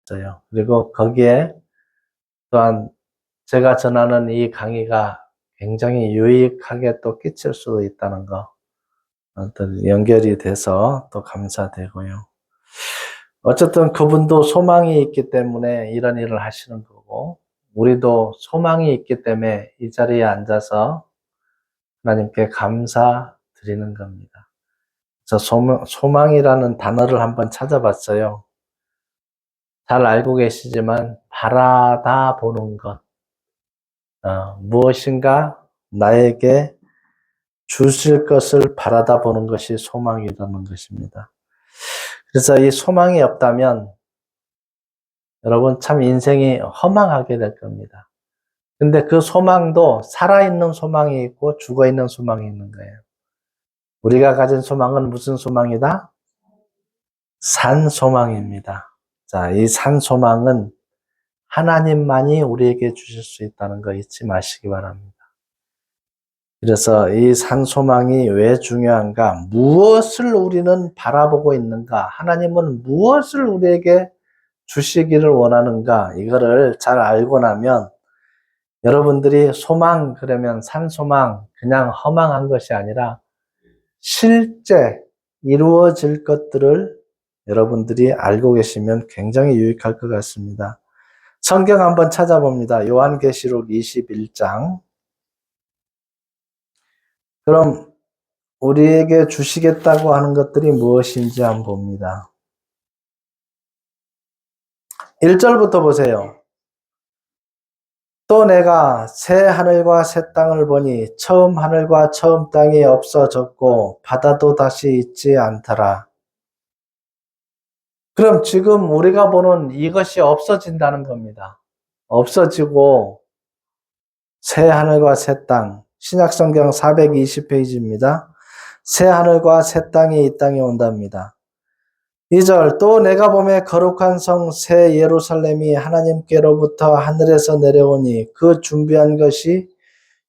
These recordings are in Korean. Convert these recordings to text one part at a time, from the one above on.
있어요. 그리고 거기에 또한 제가 전하는 이 강의가 굉장히 유익하게 또 끼칠 수도 있다는 거, 또 연결이 돼서 또 감사되고요. 어쨌든 그분도 소망이 있기 때문에 이런 일을 하시는 거고, 우리도 소망이 있기 때문에 이 자리에 앉아서 하나님께 감사드리는 겁니다. 그래서 소망이라는 단어를 한번 찾아봤어요. 잘 알고 계시지만 바라다 보는 것, 무엇인가 나에게 주실 것을 바라다 보는 것이 소망이라는 것입니다. 그래서 이 소망이 없다면 여러분 참 인생이 허망하게 될 겁니다. 근데 그 소망도 살아있는 소망이 있고 죽어있는 소망이 있는 거예요. 우리가 가진 소망은 무슨 소망이다? 산 소망입니다. 자, 이 산 소망은 하나님만이 우리에게 주실 수 있다는 거 잊지 마시기 바랍니다. 그래서 이 산 소망이 왜 중요한가? 무엇을 우리는 바라보고 있는가? 하나님은 무엇을 우리에게 주시기를 원하는가? 이거를 잘 알고 나면 여러분들이 소망 그러면 산 소망 그냥 허망한 것이 아니라 실제 이루어질 것들을 여러분들이 알고 계시면 굉장히 유익할 것 같습니다. 성경 한번 찾아봅니다. 요한계시록 21장. 그럼 우리에게 주시겠다고 하는 것들이 무엇인지 한번 봅니다. 1절부터 보세요. 또 내가 새 하늘과 새 땅을 보니 처음 하늘과 처음 땅이 없어졌고 바다도 다시 있지 않더라. 그럼 지금 우리가 보는 이것이 없어진다는 겁니다. 없어지고 새 하늘과 새 땅, 신약성경 420페이지입니다. 새 하늘과 새 땅이 이 땅에 온답니다. 2절 또 내가 보매 거룩한 성 새 예루살렘이 하나님께로부터 하늘에서 내려오니 그 준비한 것이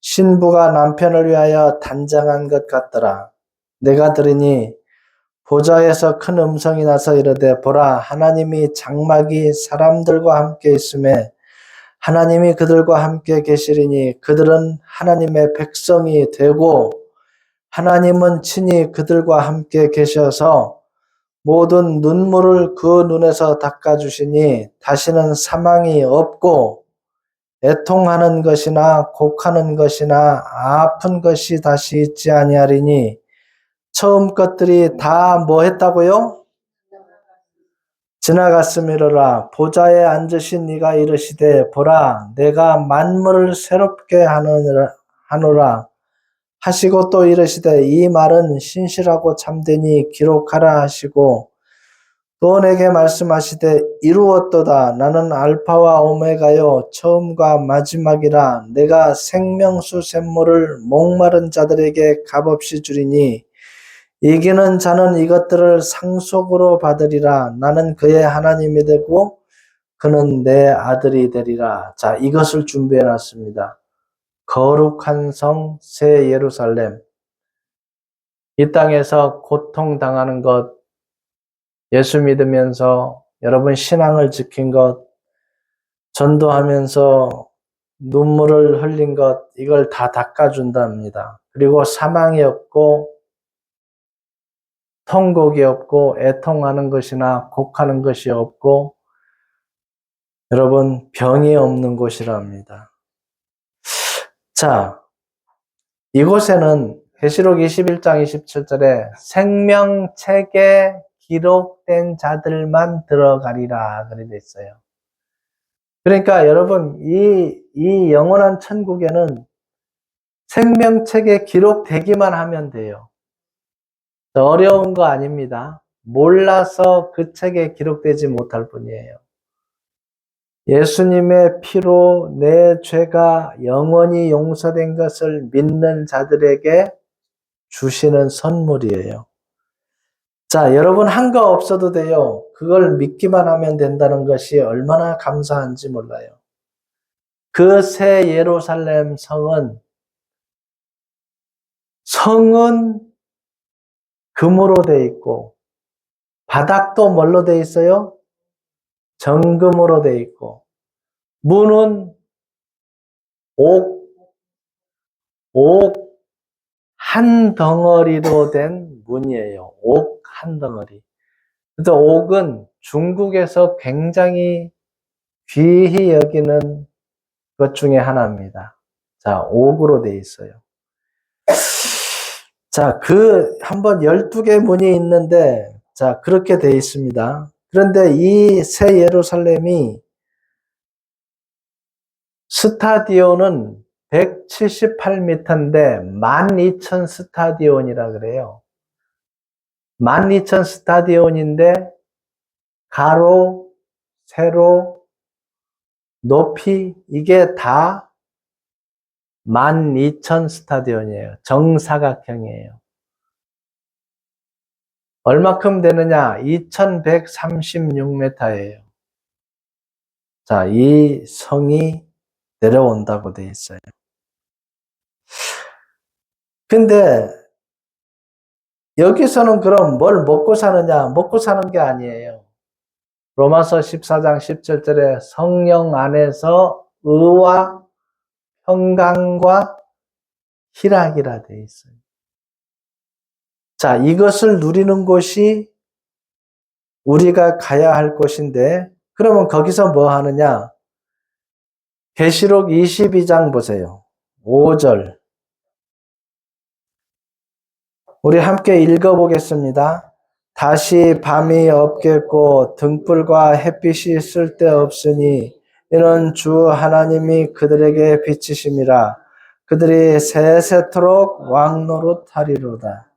신부가 남편을 위하여 단장한 것 같더라. 내가 들으니 보좌에서 큰 음성이 나서 이르되 보라 하나님이 장막이 사람들과 함께 있음에 하나님이 그들과 함께 계시리니 그들은 하나님의 백성이 되고 하나님은 친히 그들과 함께 계셔서 모든 눈물을 그 눈에서 닦아주시니 다시는 사망이 없고 애통하는 것이나 곡하는 것이나 아픈 것이 다시 있지 아니하리니 처음 것들이 다 뭐 했다고요? 지나갔음이로라. 보좌에 앉으신 이가 이르시되 보라 내가 만물을 새롭게 하노라 하시고 또 이르시되 이 말은 신실하고 참되니 기록하라 하시고 또 내게 말씀하시되 이루었도다. 나는 알파와 오메가요 처음과 마지막이라. 내가 생명수 샘물을 목마른 자들에게 값없이 주리니 이기는 자는 이것들을 상속으로 받으리라. 나는 그의 하나님이 되고 그는 내 아들이 되리라. 자, 이것을 준비해 놨습니다. 거룩한 성 새 예루살렘. 이 땅에서 고통당하는 것, 예수 믿으면서 여러분 신앙을 지킨 것, 전도하면서 눈물을 흘린 것, 이걸 다 닦아준답니다. 그리고 사망이 없고 통곡이 없고 애통하는 것이나 곡하는 것이 없고 여러분 병이 없는 곳이랍니다. 자, 이곳에는 계시록 21장 27절에 생명책에 기록된 자들만 들어가리라 그래 있어요. 그러니까 여러분 이 영원한 천국에는 생명책에 기록되기만 하면 돼요. 어려운 거 아닙니다. 몰라서 그 책에 기록되지 못할 뿐이에요. 예수님의 피로 내 죄가 영원히 용서된 것을 믿는 자들에게 주시는 선물이에요. 자, 여러분 한 거 없어도 돼요. 그걸 믿기만 하면 된다는 것이 얼마나 감사한지 몰라요. 그 새 예루살렘 성은 금으로 돼 있고 바닥도 뭘로 돼 있어요? 정금으로 돼 있고, 문은 옥 한 덩어리로 된 문이에요. 옥 한 덩어리. 그래서 옥은 중국에서 굉장히 귀히 여기는 것 중에 하나입니다. 자, 옥으로 돼 있어요. 자, 한번 12개 문이 있는데, 자, 그렇게 돼 있습니다. 그런데 이 새 예루살렘이 스타디온은 178m인데 12,000 스타디온이라 그래요. 12,000 스타디온인데 가로, 세로, 높이 이게 다 12,000 스타디온이에요. 정사각형이에요. 얼마큼 되느냐? 2,136m예요. 자, 이 성이 내려온다고 돼 있어요. 근데 여기서는 그럼 뭘 먹고 사느냐? 먹고 사는 게 아니에요. 로마서 14장 17절에 성령 안에서 의와 평강과 희락이라 돼 있어요. 자, 이것을 누리는 곳이 우리가 가야 할 곳인데, 그러면 거기서 뭐 하느냐? 계시록 22장 보세요. 5절. 우리 함께 읽어보겠습니다. 다시 밤이 없겠고 등불과 햇빛이 쓸데없으니 이는 주 하나님이 그들에게 비치심이라. 그들이 세세토록 왕노릇하리로다.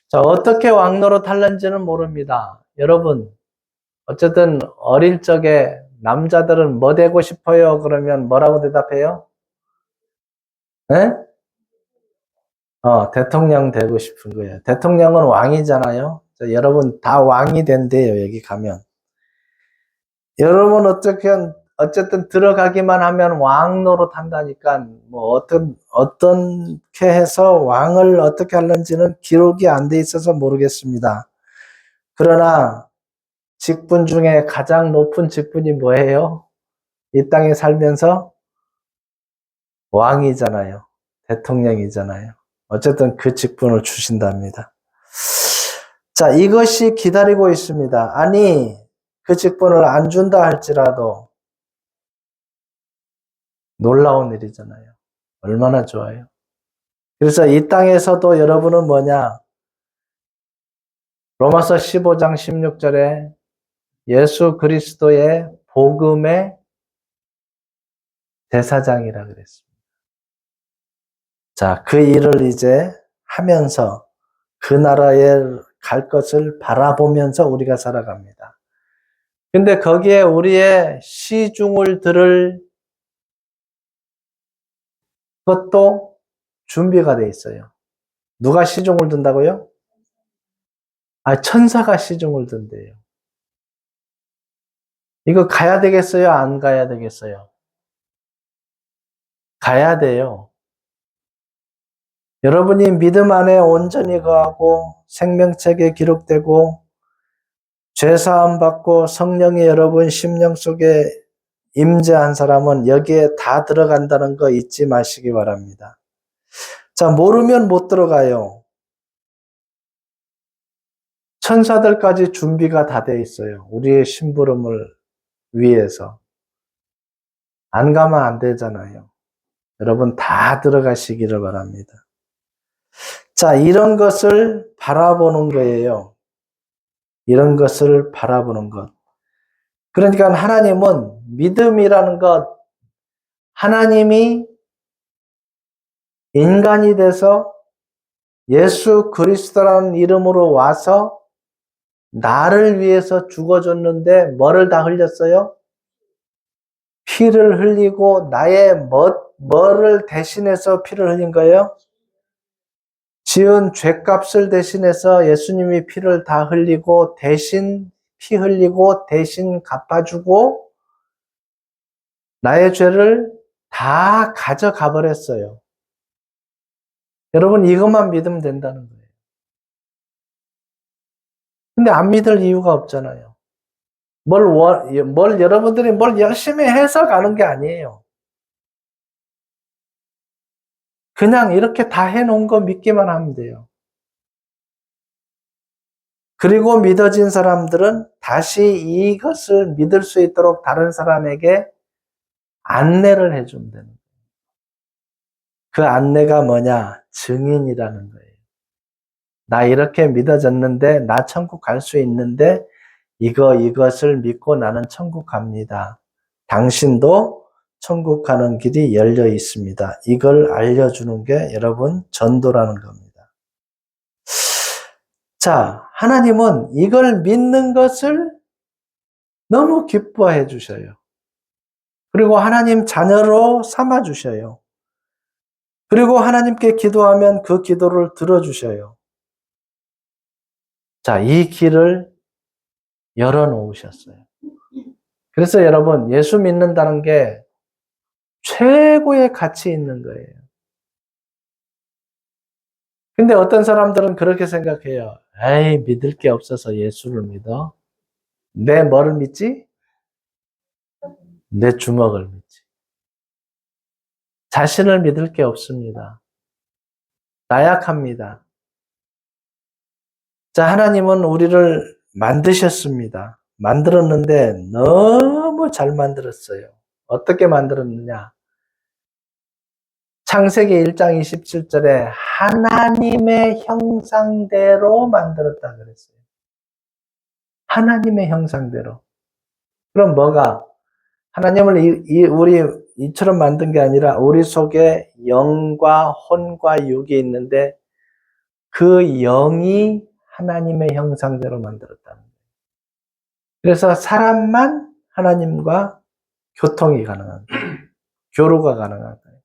자, 어떻게 왕노릇할는지는 모릅니다. 여러분, 어쨌든 어릴 적에 남자들은 뭐 되고 싶어요? 그러면 뭐라고 대답해요? 네? 대통령 되고 싶은 거예요. 대통령은 왕이잖아요. 자, 여러분 다 왕이 된대요. 여기 가면. 여러분 어쨌든 들어가기만 하면 왕 노릇 한다니까 뭐 어떻게 해서 왕을 어떻게 하는지는 기록이 안 돼 있어서 모르겠습니다. 그러나 직분 중에 가장 높은 직분이 뭐예요? 이 땅에 살면서 왕이잖아요. 대통령이잖아요. 어쨌든 그 직분을 주신답니다. 자, 이것이 기다리고 있습니다. 아니, 그 직분을 안 준다 할지라도 놀라운 일이잖아요. 얼마나 좋아요. 그래서 이 땅에서도 여러분은 뭐냐? 로마서 15장 16절에 예수 그리스도의 복음의 대사장이라 그랬습니다. 자, 그 일을 이제 하면서 그 나라에 갈 것을 바라보면서 우리가 살아갑니다. 근데 거기에 우리의 시중을 들을 것도 준비가 돼 있어요. 누가 시중을 든다고요? 천사가 시중을 든대요. 이거 가야 되겠어요? 안 가야 되겠어요? 가야 돼요. 여러분이 믿음 안에 온전히 거하고 생명책에 기록되고 죄사함 받고 성령이 여러분 심령 속에 임재한 사람은 여기에 다 들어간다는 거 잊지 마시기 바랍니다. 자, 모르면 못 들어가요. 천사들까지 준비가 다 돼 있어요. 우리의 심부름을 위해서. 안 가면 안 되잖아요. 여러분 다 들어가시기를 바랍니다. 자, 이런 것을 바라보는 거예요. 이런 것을 바라보는 것. 그러니까 하나님은 믿음이라는 것, 하나님이 인간이 돼서 예수 그리스도라는 이름으로 와서 나를 위해서 죽어줬는데 뭐를 다 흘렸어요? 피를 흘리고 나의 뭐를 대신해서 피를 흘린 거예요? 지은 죄값을 대신해서 예수님이 피를 다 흘리고 대신 피 흘리고 대신 갚아주고 나의 죄를 다 가져가 버렸어요. 여러분 이것만 믿으면 된다는 거예요. 근데 안 믿을 이유가 없잖아요. 여러분들이 뭘 열심히 해서 가는 게 아니에요. 그냥 이렇게 다 해놓은 거 믿기만 하면 돼요. 그리고 믿어진 사람들은 다시 이것을 믿을 수 있도록 다른 사람에게 안내를 해주면 되는 거예요. 그 안내가 뭐냐? 증인이라는 거예요. 나 이렇게 믿어졌는데, 나 천국 갈 수 있는데, 이것을 믿고 나는 천국 갑니다. 당신도 천국 가는 길이 열려 있습니다. 이걸 알려주는 게 여러분 전도라는 겁니다. 자, 하나님은 이걸 믿는 것을 너무 기뻐해 주셔요. 그리고 하나님 자녀로 삼아 주셔요. 그리고 하나님께 기도하면 그 기도를 들어주셔요. 자, 이 길을 열어놓으셨어요. 그래서 여러분, 예수 믿는다는 게 최고의 가치 있는 거예요. 근데 어떤 사람들은 그렇게 생각해요. 에이, 믿을 게 없어서 예수를 믿어. 내 뭐를 믿지? 내 주먹을 믿지. 자신을 믿을 게 없습니다. 나약합니다. 자, 하나님은 우리를 만드셨습니다. 만들었는데 너무 잘 만들었어요. 어떻게 만들었느냐? 창세기 1장 27절에 하나님의 형상대로 만들었다 그랬어요. 하나님의 형상대로. 그럼 뭐가? 하나님을 우리 이처럼 만든 게 아니라 우리 속에 영과 혼과 육이 있는데 그 영이 하나님의 형상대로 만들었다는 거예요. 그래서 사람만 하나님과 교통이 가능한 거예요. 교류가 가능한 거예요.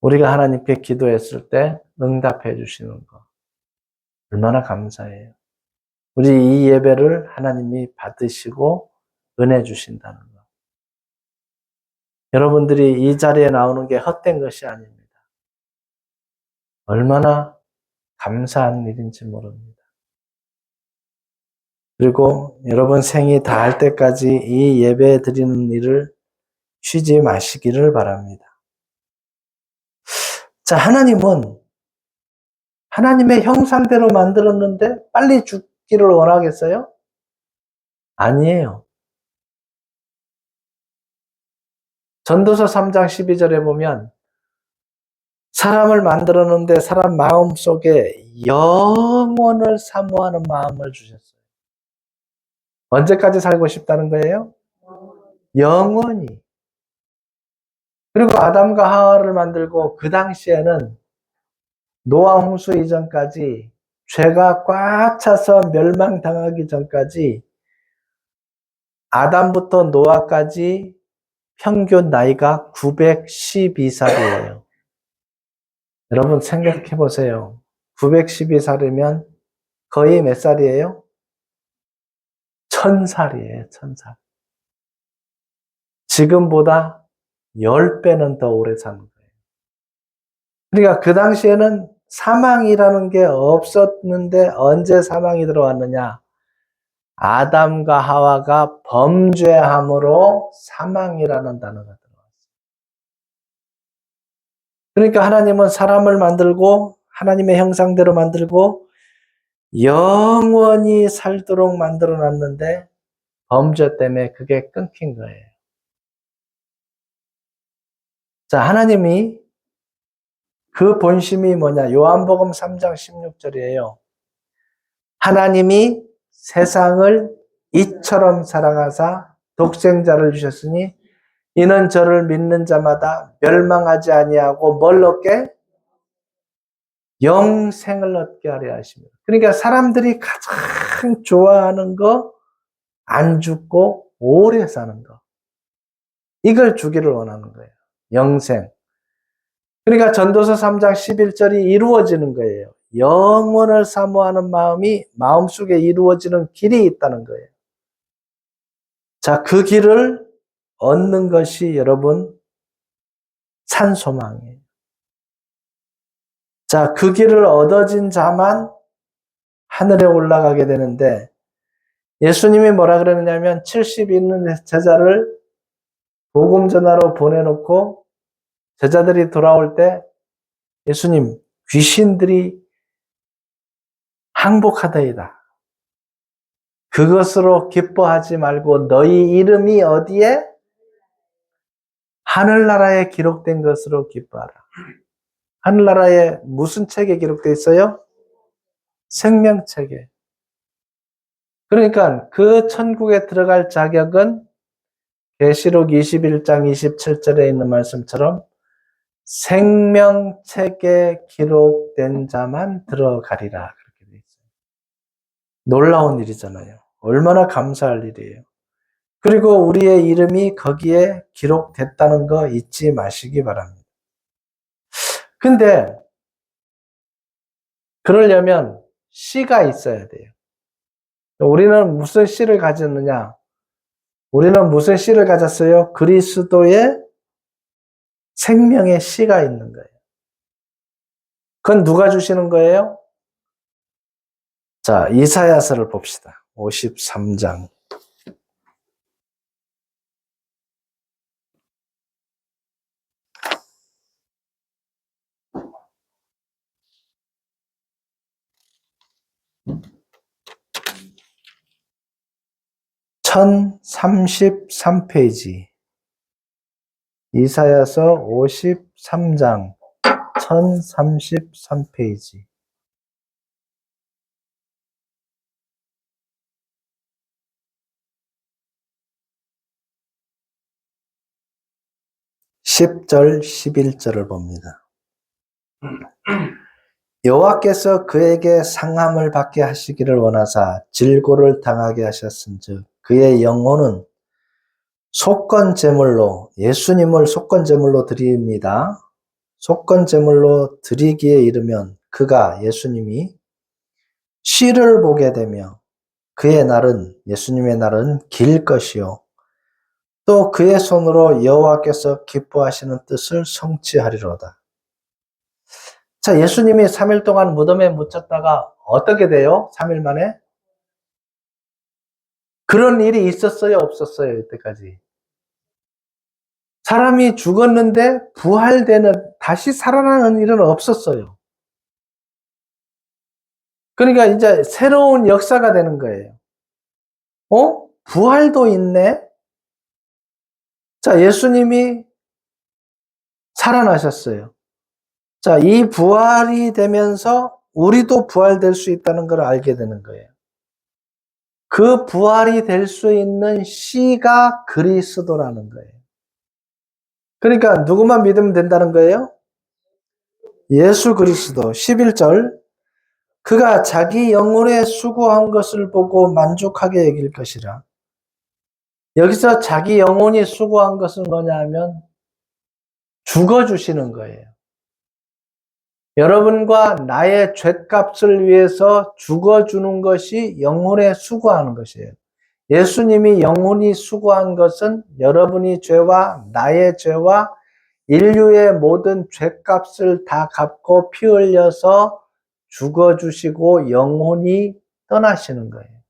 우리가 하나님께 기도했을 때 응답해 주시는 거. 얼마나 감사해요. 우리 이 예배를 하나님이 받으시고 은혜 주신다는 거. 여러분들이 이 자리에 나오는 게 헛된 것이 아닙니다. 얼마나 감사한 일인지 모릅니다. 그리고 여러분 생이 다할 때까지 이 예배 드리는 일을 쉬지 마시기를 바랍니다. 자, 하나님은 하나님의 형상대로 만들었는데 빨리 죽기를 원하겠어요? 아니에요. 전도서 3장 12절에 보면 사람을 만들었는데 사람 마음 속에 영원을 사모하는 마음을 주셨어요. 언제까지 살고 싶다는 거예요? 영원히. 그리고 아담과 하와를 만들고 그 당시에는 노아 홍수 이전까지 죄가 꽉 차서 멸망당하기 전까지 아담부터 노아까지 평균 나이가 912살이에요. 여러분 생각해 보세요. 912살이면 거의 몇 살이에요? 1000살이에요. 1000살. 지금보다 10배는 더 오래 사는 거예요. 그러니까 그 당시에는 사망이라는 게 없었는데 언제 사망이 들어왔느냐? 아담과 하와가 범죄함으로 사망이라는 단어가 들어왔어요. 그러니까 하나님은 사람을 만들고 하나님의 형상대로 만들고 영원히 살도록 만들어 놨는데 범죄 때문에 그게 끊긴 거예요. 자, 하나님이 그 본심이 뭐냐? 요한복음 3장 16절이에요. 하나님이 세상을 이처럼 사랑하사 독생자를 주셨으니 이는 저를 믿는 자마다 멸망하지 아니하고 뭘 얻게? 영생을 얻게 하려 하십니다. 그러니까 사람들이 가장 좋아하는 거, 안 죽고 오래 사는 거. 이걸 주기를 원하는 거예요. 영생. 그러니까 전도서 3장 11절이 이루어지는 거예요. 영원을 사모하는 마음이 마음속에 이루어지는 길이 있다는 거예요. 자, 그 길을 얻는 것이 여러분 산소망이에요. 자, 그 길을 얻어진 자만 하늘에 올라가게 되는데 예수님이 뭐라 그러느냐면 70 있는 제자를 복음 전하러 보내놓고 제자들이 돌아올 때 예수님, 귀신들이 항복하다이다. 그것으로 기뻐하지 말고 너희 이름이 어디에? 하늘나라에 기록된 것으로 기뻐하라. 하늘나라에 무슨 책에 기록되어 있어요? 생명책에. 그러니까 그 천국에 들어갈 자격은 계시록 21장 27절에 있는 말씀처럼 생명책에 기록된 자만 들어가리라. 그렇게 돼 있어요. 놀라운 일이잖아요. 얼마나 감사할 일이에요. 그리고 우리의 이름이 거기에 기록됐다는 거 잊지 마시기 바랍니다. 근데 그러려면 씨가 있어야 돼요. 우리는 무슨 씨를 가졌느냐? 우리는 무슨 씨를 가졌어요? 그리스도의 생명의 씨가 있는 거예요. 그건 누가 주시는 거예요? 자, 이사야서를 봅시다. 53장. (1033페이지) 이사야서 53장 1033페이지 10절 11절을 봅니다. 여호와께서 그에게 상함을 받게 하시기를 원하사 질고를 당하게 하셨은즉 그의 영혼은 속건제물로 예수님을 속건제물로 드립니다. 속건제물로 드리기에 이르면 그가 예수님이 씨를 보게 되며 그의 날은 예수님의 날은 길 것이요 또 그의 손으로 여호와께서 기뻐하시는 뜻을 성취하리로다. 자, 예수님이 3일 동안 무덤에 묻혔다가 어떻게 돼요? 3일 만에? 그런 일이 있었어요? 없었어요? 이때까지? 사람이 죽었는데 부활되는, 다시 살아나는 일은 없었어요. 그러니까 이제 새로운 역사가 되는 거예요. 부활도 있네? 자, 예수님이 살아나셨어요. 자, 이 부활이 되면서 우리도 부활될 수 있다는 걸 알게 되는 거예요. 그 부활이 될 수 있는 씨가 그리스도라는 거예요. 그러니까 누구만 믿으면 된다는 거예요? 예수 그리스도. 11절 그가 자기 영혼에 수고한 것을 보고 만족하게 여길 것이라. 여기서 자기 영혼이 수고한 것은 뭐냐 하면 죽어주시는 거예요. 여러분과 나의 죗값을 위해서 죽어주는 것이 영혼에 수고하는 것이에요. 예수님이 영혼이 수고한 것은 여러분이 죄와 나의 죄와 인류의 모든 죗값을 다 갚고 피 흘려서 죽어주시고 영혼이 떠나시는 거예요.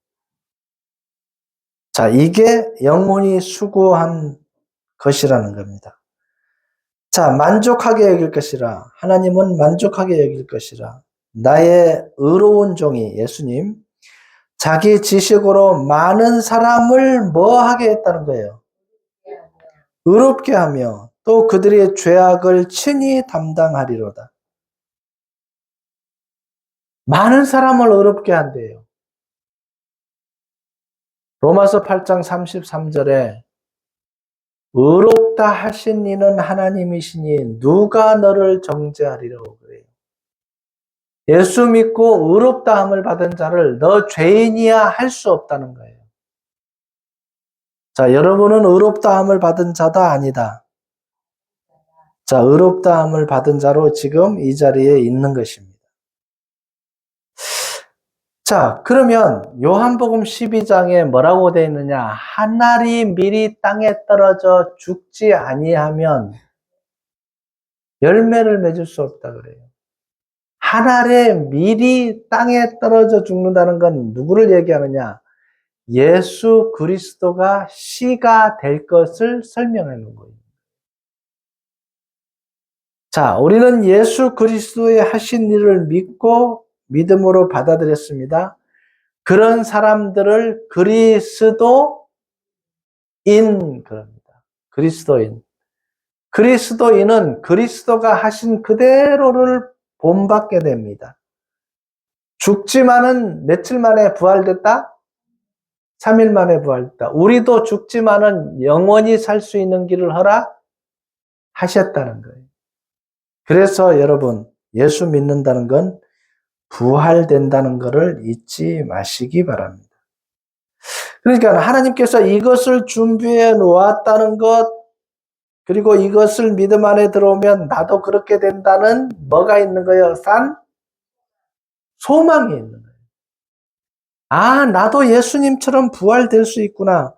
자, 이게 영혼이 수고한 것이라는 겁니다. 자, 만족하게 여길 것이라. 하나님은 만족하게 여길 것이라. 나의 의로운 종이 예수님 자기 지식으로 많은 사람을 뭐 하게 했다는 거예요? 의롭게 하며 또 그들의 죄악을 친히 담당하리로다. 많은 사람을 의롭게 한대요. 로마서 8장 33절에 의롭다 하신 이는 하나님이시니 누가 너를 정죄하리라고 그래요. 예수 믿고 의롭다함을 받은 자를 너 죄인이야 할 수 없다는 거예요. 자, 여러분은 의롭다함을 받은 자다 아니다. 자, 의롭다함을 받은 자로 지금 이 자리에 있는 것입니다. 자, 그러면 요한복음 12장에 뭐라고 되어 있느냐? 한 알이 미리 땅에 떨어져 죽지 아니하면 열매를 맺을 수 없다 그래요. 한 알에 미리 땅에 떨어져 죽는다는 건 누구를 얘기하느냐? 예수 그리스도가 씨가 될 것을 설명해 놓은 거예요. 자, 우리는 예수 그리스도의 하신 일을 믿고 믿음으로 받아들였습니다. 그런 사람들을 그리스도인 그럽니다. 그리스도인. 그리스도인은 그리스도가 하신 그대로를 본받게 됩니다. 죽지만은 며칠 만에 부활됐다? 3일 만에 부활됐다. 우리도 죽지만은 영원히 살 수 있는 길을 허락하셨다는 거예요. 그래서 여러분, 예수 믿는다는 건 부활된다는 것을 잊지 마시기 바랍니다. 그러니까 하나님께서 이것을 준비해 놓았다는 것, 그리고 이것을 믿음 안에 들어오면 나도 그렇게 된다는 뭐가 있는 거예요? 소망이 있는 거예요. 아, 나도 예수님처럼 부활될 수 있구나.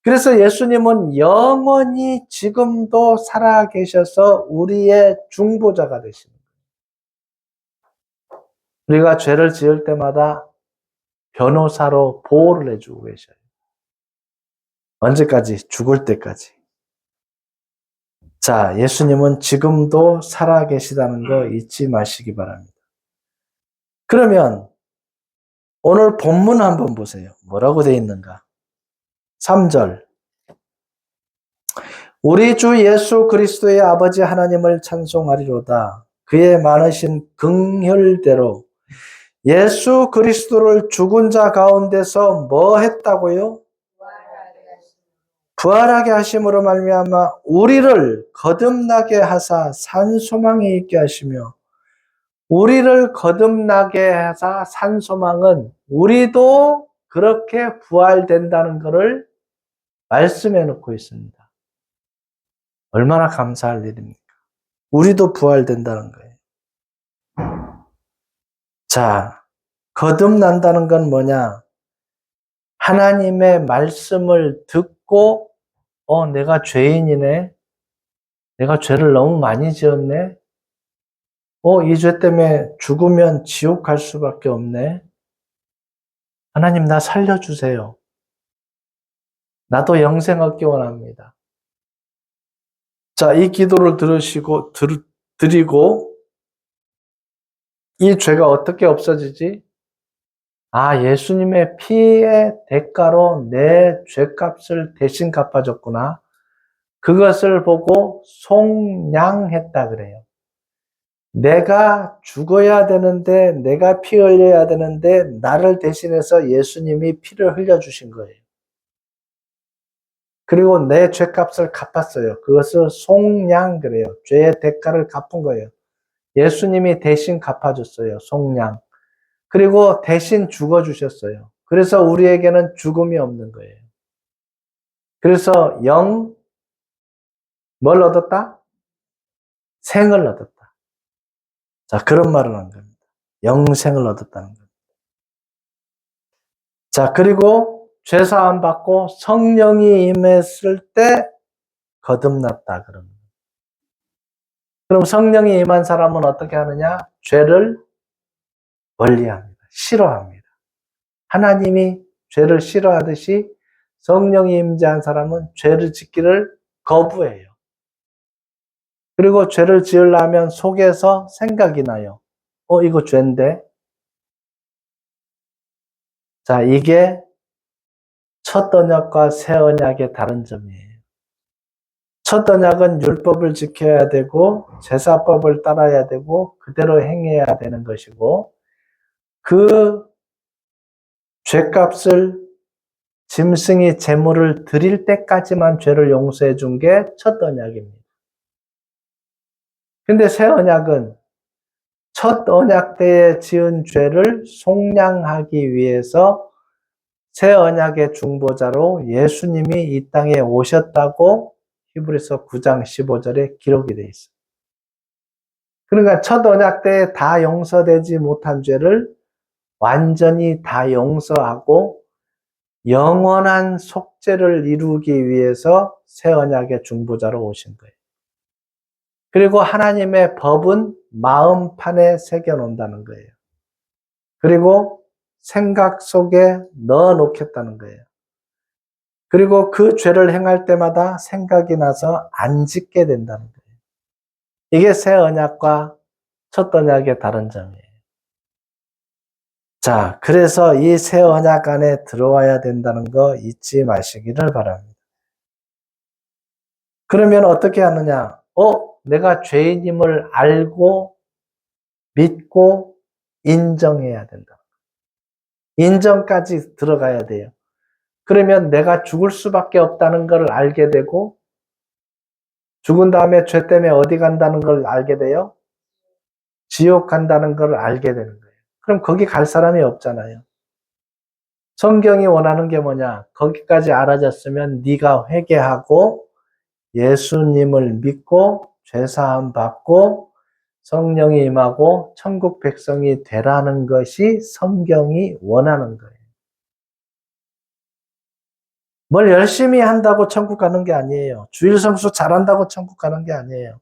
그래서 예수님은 영원히 지금도 살아계셔서 우리의 중보자가 되십니다. 우리가 죄를 지을 때마다 변호사로 보호를 해주고 계셔요. 언제까지? 죽을 때까지. 자, 예수님은 지금도 살아계시다는 거 잊지 마시기 바랍니다. 그러면 오늘 본문 한번 보세요. 뭐라고 되어 있는가? 3절. 우리 주 예수 그리스도의 아버지 하나님을 찬송하리로다. 그의 많으신 긍휼대로 예수 그리스도를 죽은 자 가운데서 뭐 했다고요? 부활하게 하심으로 말미암아 우리를 거듭나게 하사 산 소망이 있게 하시며, 우리를 거듭나게 하사 산 소망은 우리도 그렇게 부활된다는 것을 말씀해 놓고 있습니다. 얼마나 감사할 일입니까? 우리도 부활된다는 거예요. 자, 거듭난다는 건 뭐냐? 하나님의 말씀을 듣고 내가 죄인이네. 내가 죄를 너무 많이 지었네. 이 죄 때문에 죽으면 지옥 갈 수밖에 없네. 하나님 나 살려주세요. 나도 영생 얻기 원합니다. 자, 이 기도를 드리고 이 죄가 어떻게 없어지지? 아, 예수님의 피의 대가로 내 죄값을 대신 갚아줬구나. 그것을 보고 속량했다 그래요. 내가 죽어야 되는데, 내가 피 흘려야 되는데 나를 대신해서 예수님이 피를 흘려주신 거예요. 그리고 내 죄값을 갚았어요. 그것을 속량 그래요. 죄의 대가를 갚은 거예요. 예수님이 대신 갚아줬어요. 속량. 그리고 대신 죽어주셨어요. 그래서 우리에게는 죽음이 없는 거예요. 그래서 뭘 얻었다? 생을 얻었다. 자, 그런 말을 한 겁니다. 영생을 얻었다는 겁니다. 자, 그리고 죄사함 받고 성령이 임했을 때 거듭났다 그럽니다. 그럼 성령이 임한 사람은 어떻게 하느냐? 죄를 멀리합니다. 싫어합니다. 하나님이 죄를 싫어하듯이 성령이 임재한 사람은 죄를 짓기를 거부해요. 그리고 죄를 지으려면 속에서 생각이 나요. 이거 죄인데? 자, 이게 첫 언약과 새 언약의 다른 점이에요. 첫 언약은 율법을 지켜야 되고 제사법을 따라야 되고 그대로 행해야 되는 것이고, 그 죄값을 짐승이 제물을 드릴 때까지만 죄를 용서해 준 게 첫 언약입니다. 근데 새 언약은 첫 언약 때에 지은 죄를 속량하기 위해서 새 언약의 중보자로 예수님이 이 땅에 오셨다고 히브리서 9장 15절에 기록이 되어 있어요. 그러니까 첫 언약 때에 다 용서되지 못한 죄를 완전히 다 용서하고 영원한 속죄를 이루기 위해서 새 언약의 중보자로 오신 거예요. 그리고 하나님의 법은 마음판에 새겨 놓는다는 거예요. 그리고 생각 속에 넣어 놓겠다는 거예요. 그리고 그 죄를 행할 때마다 생각이 나서 안 짓게 된다는 거예요. 이게 새 언약과 첫 언약의 다른 점이에요. 자, 그래서 이 새 언약 안에 들어와야 된다는 거 잊지 마시기를 바랍니다. 그러면 어떻게 하느냐? 내가 죄인임을 알고 믿고 인정해야 된다. 인정까지 들어가야 돼요. 그러면 내가 죽을 수밖에 없다는 걸 알게 되고, 죽은 다음에 죄 때문에 어디 간다는 걸 알게 돼요. 지옥 간다는 걸 알게 되는 거예요. 그럼 거기 갈 사람이 없잖아요. 성경이 원하는 게 뭐냐? 거기까지 알아졌으면 네가 회개하고 예수님을 믿고 죄사함 받고 성령이 임하고 천국 백성이 되라는 것이 성경이 원하는 거예요. 뭘 열심히 한다고 천국 가는 게 아니에요. 주일 성수 잘한다고 천국 가는 게 아니에요.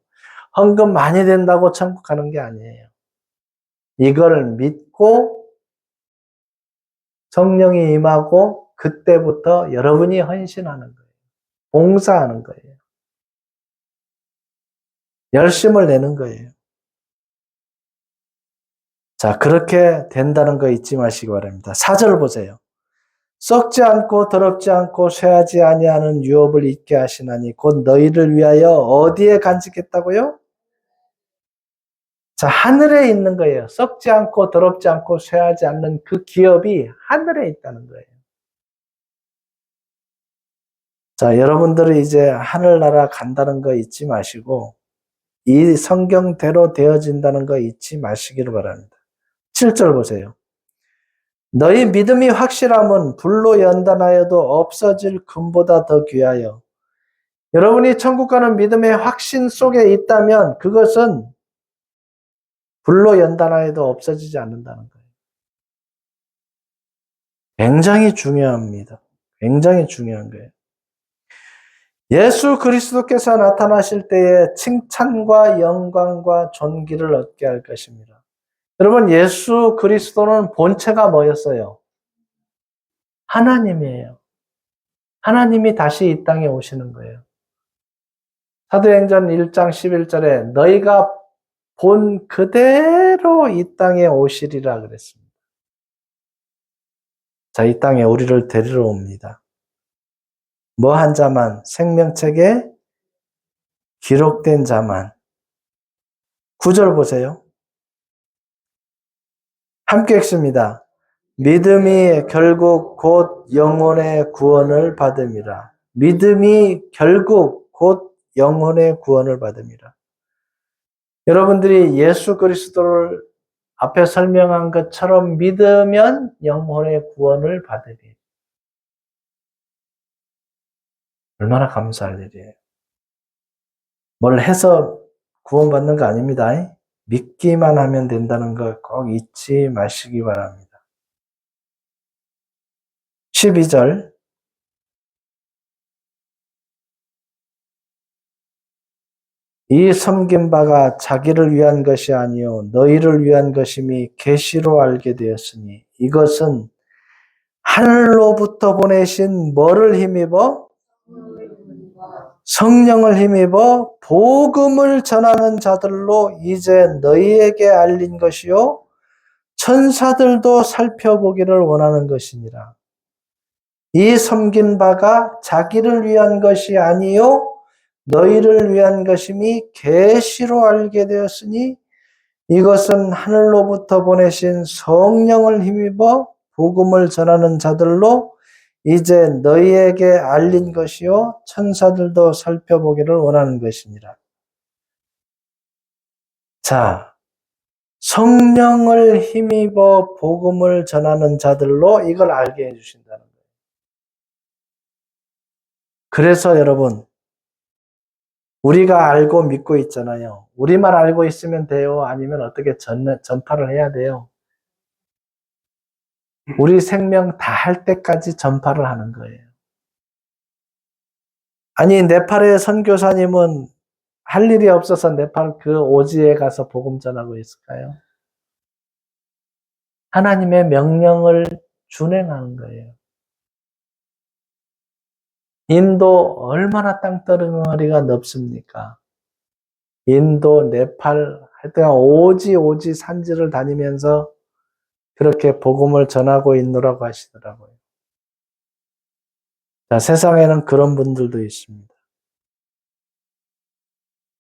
헌금 많이 된다고 천국 가는 게 아니에요. 이걸 믿고 성령이 임하고 그때부터 여러분이 헌신하는 거예요. 봉사하는 거예요. 열심을 내는 거예요. 자, 그렇게 된다는 거 잊지 마시기 바랍니다. 4절 보세요. 썩지 않고 더럽지 않고 쇠하지 아니하는 유업을 잊게 하시나니 곧 너희를 위하여 어디에 간직했다고요? 자, 하늘에 있는 거예요. 썩지 않고 더럽지 않고 쇠하지 않는 그 기업이 하늘에 있다는 거예요. 자, 여러분들이 이제 하늘나라 간다는 거 잊지 마시고 이 성경대로 되어진다는 거 잊지 마시기를 바랍니다. 7절 보세요. 너희 믿음이 확실함은 불로 연단하여도 없어질 금보다 더 귀하여. 여러분이 천국 가는 믿음의 확신 속에 있다면 그것은 불로 연단하여도 없어지지 않는다는 거예요. 굉장히 중요합니다. 굉장히 중요한 거예요. 예수 그리스도께서 나타나실 때에 칭찬과 영광과 존귀를 얻게 할 것입니다. 여러분, 예수 그리스도는 본체가 뭐였어요? 하나님이에요. 하나님이 다시 이 땅에 오시는 거예요. 사도행전 1장 11절에 너희가 본 그대로 이 땅에 오시리라 그랬습니다. 자, 이 땅에 우리를 데리러 옵니다. 뭐 한 자만, 생명책에 기록된 자만. 9절 보세요. 함께 읽습니다. 믿음이 결국 곧 영혼의 구원을 받음이라. 믿음이 결국 곧 영혼의 구원을 받음이라. 여러분들이 예수 그리스도를 앞에 설명한 것처럼 믿으면 영혼의 구원을 받으리. 얼마나 감사할 일이에요. 뭘 해서 구원받는 거 아닙니다. 믿기만 하면 된다는 걸 꼭 잊지 마시기 바랍니다. 12절 이 섬긴 바가 자기를 위한 것이 아니요 너희를 위한 것임이 계시로 알게 되었으니 이것은 하늘로부터 보내신 뭐를 힘입어? 성령을 힘입어 복음을 전하는 자들로 이제 너희에게 알린 것이요 천사들도 살펴보기를 원하는 것이니라. 이 섬긴 바가 자기를 위한 것이 아니요 너희를 위한 것임이 계시로 알게 되었으니 이것은 하늘로부터 보내신 성령을 힘입어 복음을 전하는 자들로 이제 너희에게 알린 것이요 천사들도 살펴보기를 원하는 것이니라. 자, 성령을 힘입어 복음을 전하는 자들로 이걸 알게 해주신다는 거예요. 그래서 여러분, 우리가 알고 믿고 있잖아요. 우리만 알고 있으면 돼요? 아니면 어떻게 전파를 해야 돼요? 우리 생명 다 할 때까지 전파를 하는 거예요. 아니, 네팔의 선교사님은 할 일이 없어서 네팔 그 오지에 가서 복음 전하고 있을까요? 하나님의 명령을 준행하는 거예요. 인도 얼마나 땅덩어리가 넓습니까? 인도, 네팔, 하여튼 오지 산지를 다니면서 그렇게 복음을 전하고 있노라고 하시더라고요. 자, 세상에는 그런 분들도 있습니다.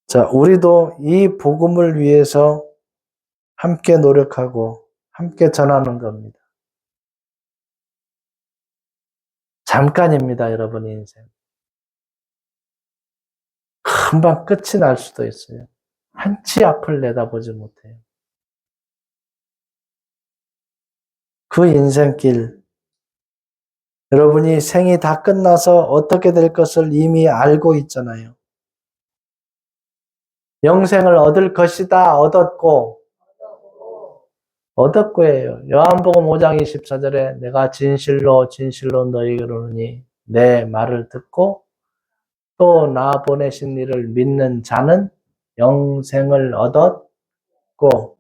자, 우리도 이 복음을 위해서 함께 노력하고 함께 전하는 겁니다. 잠깐입니다, 여러분 인생. 금방 끝이 날 수도 있어요. 한치 앞을 내다보지 못해요. 그 인생길, 여러분이 생이 다 끝나서 어떻게 될 것을 이미 알고 있잖아요. 영생을 얻을 것이다, 얻었고예요. 요한복음 5장 24절에 내가 진실로 너희에게 이르노니 내 말을 듣고 또 나 보내신 이를 믿는 자는 영생을 얻었고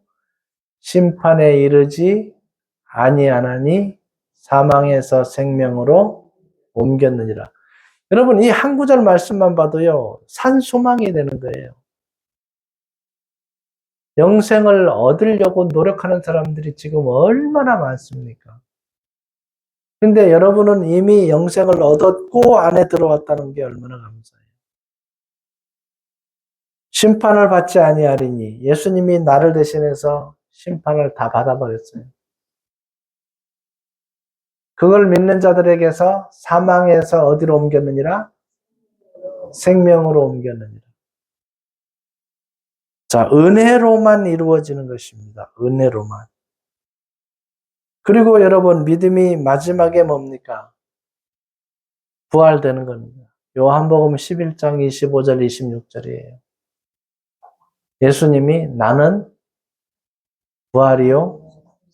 심판에 이르지 아니하나니 사망에서 생명으로 옮겼느니라. 여러분 이 한 구절 말씀만 봐도요. 산소망이 되는 거예요. 영생을 얻으려고 노력하는 사람들이 지금 얼마나 많습니까? 근데 여러분은 이미 영생을 얻었고 안에 들어왔다는 게 얼마나 감사해요. 심판을 받지 아니하리니 예수님이 나를 대신해서 심판을 다 받아버렸어요. 그걸 믿는 자들에게서 사망에서 어디로 옮겼느니라? 생명으로 옮겼느니라. 자, 은혜로만 이루어지는 것입니다. 은혜로만. 그리고 여러분 믿음이 마지막에 뭡니까? 부활되는 겁니다. 요한복음 11장 25절 26절이에요. 예수님이 나는 부활이요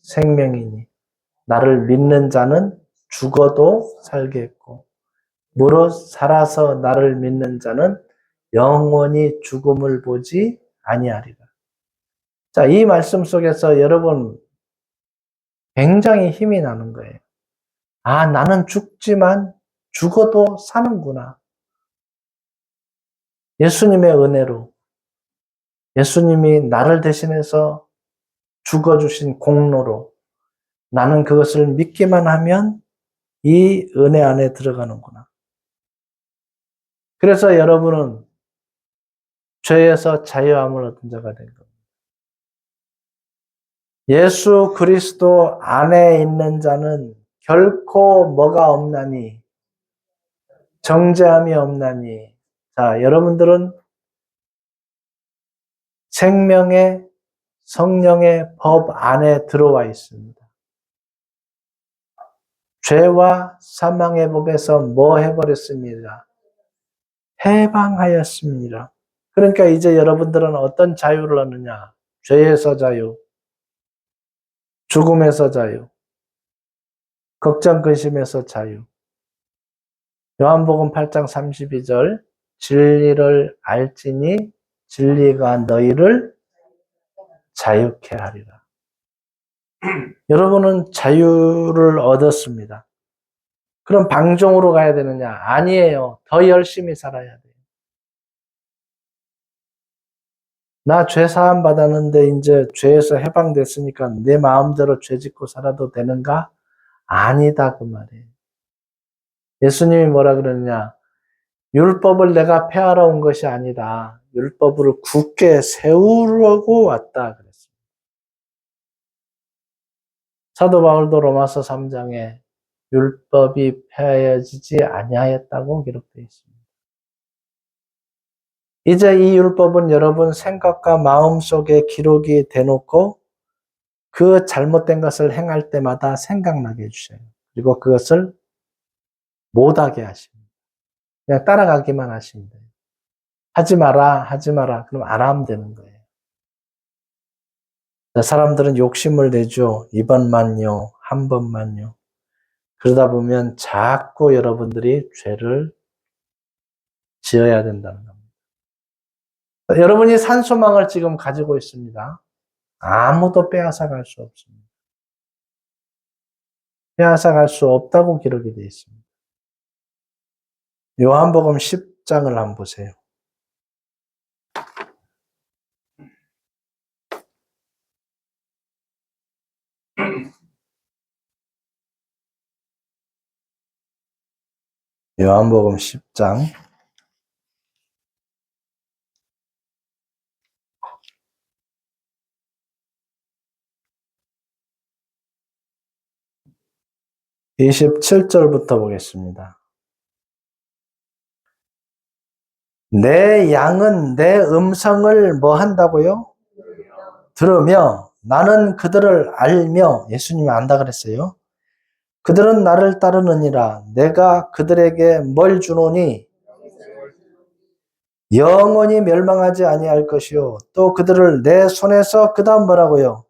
생명이니 나를 믿는 자는 죽어도 살겠고 무릇 살아서 나를 믿는 자는 영원히 죽음을 보지 아니하리라. 자, 이 말씀 속에서 여러분 굉장히 힘이 나는 거예요. 아, 나는 죽지만 죽어도 사는구나. 예수님의 은혜로 예수님이 나를 대신해서 죽어주신 공로로 나는 그것을 믿기만 하면 이 은혜 안에 들어가는구나. 그래서 여러분은 죄에서 자유함을 얻은 자가 된 겁니다. 예수 그리스도 안에 있는 자는 결코 뭐가 없나니 정죄함이 없나니. 자, 여러분들은 생명의 성령의 법 안에 들어와 있습니다. 죄와 사망의 법에서 뭐 해버렸습니다? 해방하였습니다. 그러니까 이제 여러분들은 어떤 자유를 얻느냐? 죄에서 자유, 죽음에서 자유, 걱정 근심에서 자유. 요한복음 8장 32절 진리를 알지니 진리가 너희를 자유케 하리라. 여러분은 자유를 얻었습니다. 그럼 방종으로 가야 되느냐? 아니에요. 더 열심히 살아야 돼요. 나 죄 사함 받았는데 이제 죄에서 해방됐으니까 내 마음대로 죄 짓고 살아도 되는가? 아니다 그 말이에요. 예수님이 뭐라 그러느냐? 율법을 내가 폐하러 온 것이 아니다. 율법을 굳게 세우려고 왔다 그랬습니다. 사도 바울도 로마서 3장에 율법이 폐하여지지 아니하였다고 기록되어 있습니다. 이제 이 율법은 여러분 생각과 마음 속에 기록이 돼놓고 그 잘못된 것을 행할 때마다 생각나게 해주셔요. 그리고 그것을 못하게 하십니다. 그냥 따라가기만 하시면 돼요. 하지 마라, 하지 마라. 그럼 안 하면 되는 거예요. 사람들은 욕심을 내죠. 이번만요, 한 번만요. 그러다 보면 자꾸 여러분들이 죄를 지어야 된다는 겁니다. 여러분이 산소망을 지금 가지고 있습니다. 아무도 빼앗아 갈 수 없습니다. 빼앗아 갈 수 없다고 기록이 되어 있습니다. 요한복음 10장을 한번 보세요. 요한복음 10장 27절부터 보겠습니다. 내 양은 내 음성을 뭐 한다고요? 들으며 나는 그들을 알며, 예수님이 안다 그랬어요. 그들은 나를 따르느니라. 내가 그들에게 뭘 주노니 영원히 멸망하지 아니할 것이요 또 그들을 내 손에서, 그다음 뭐라고요?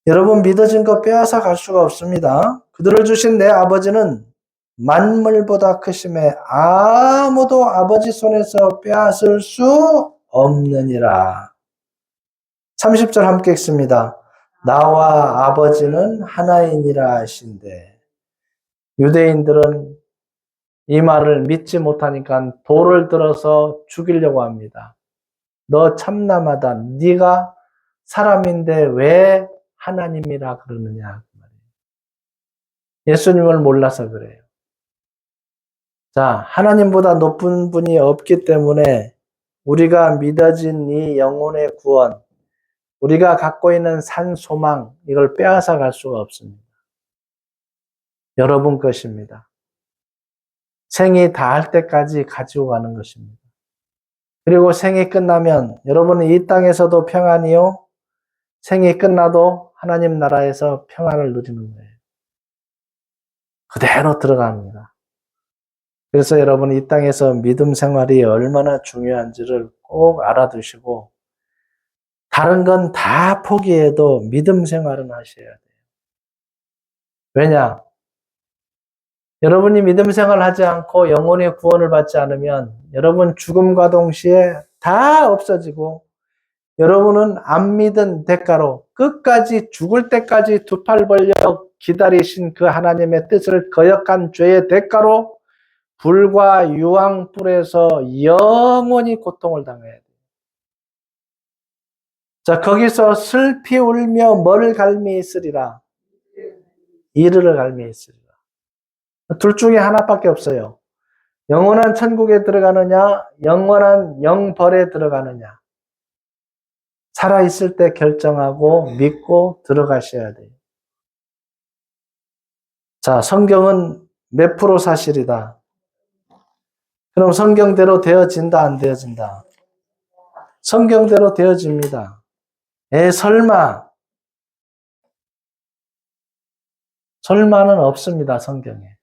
여러분, 믿어진 것 빼앗아 갈 수가 없습니다. 그들을 주신 내 아버지는 만물보다 크심에 아무도 아버지 손에서 빼앗을 수 없느니라. 30절 함께 읽습니다. 나와 아버지는 하나이니라 하신대. 유대인들은 이 말을 믿지 못하니까 돌을 들어서 죽이려고 합니다. 너 참남하다. 네가 사람인데 왜 하나님이라 그러느냐. 예수님을 몰라서 그래요. 자, 하나님보다 높은 분이 없기 때문에 우리가 믿어진 이 영혼의 구원, 우리가 갖고 있는 산 소망, 이걸 빼앗아 갈 수가 없습니다. 여러분 것입니다. 생이 다할 때까지 가지고 가는 것입니다. 그리고 생이 끝나면 여러분은 이 땅에서도 평안이요, 생이 끝나도 하나님 나라에서 평안을 누리는 거예요. 그대로 들어갑니다. 그래서 여러분, 이 땅에서 믿음 생활이 얼마나 중요한지를 꼭 알아두시고 다른 건 다 포기해도 믿음 생활은 하셔야 돼요. 왜냐? 여러분이 믿음 생활을 하지 않고 영혼의 구원을 받지 않으면 여러분 죽음과 동시에 다 없어지고, 여러분은 안 믿은 대가로 끝까지 죽을 때까지 두 팔 벌려 기다리신 그 하나님의 뜻을 거역한 죄의 대가로 불과 유황불에서 영원히 고통을 당해야 돼요. 자, 거기서 슬피 울며 뭘 갈미 있으리라? 이르를 갈미 있으리라. 둘 중에 하나밖에 없어요. 영원한 천국에 들어가느냐, 영원한 영벌에 들어가느냐. 살아있을 때 결정하고 믿고 들어가셔야 돼요. 자, 성경은 몇 프로 사실이다? 그럼 성경대로 되어진다, 안 되어진다? 성경대로 되어집니다. 설마. 설마는 없습니다, 성경에.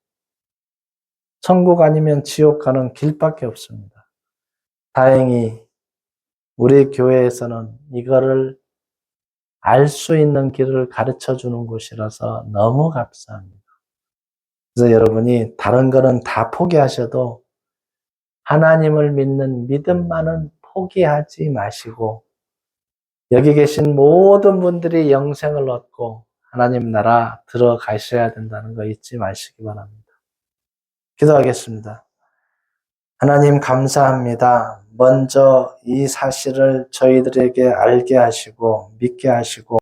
천국 아니면 지옥 가는 길밖에 없습니다. 다행히 우리 교회에서는 이거를 알 수 있는 길을 가르쳐 주는 곳이라서 너무 감사합니다. 그래서 여러분이 다른 거는 다 포기하셔도 하나님을 믿는 믿음만은 포기하지 마시고 여기 계신 모든 분들이 영생을 얻고 하나님 나라 들어가셔야 된다는 거 잊지 마시기 바랍니다. 기도하겠습니다. 하나님 감사합니다. 먼저 이 사실을 저희들에게 알게 하시고 믿게 하시고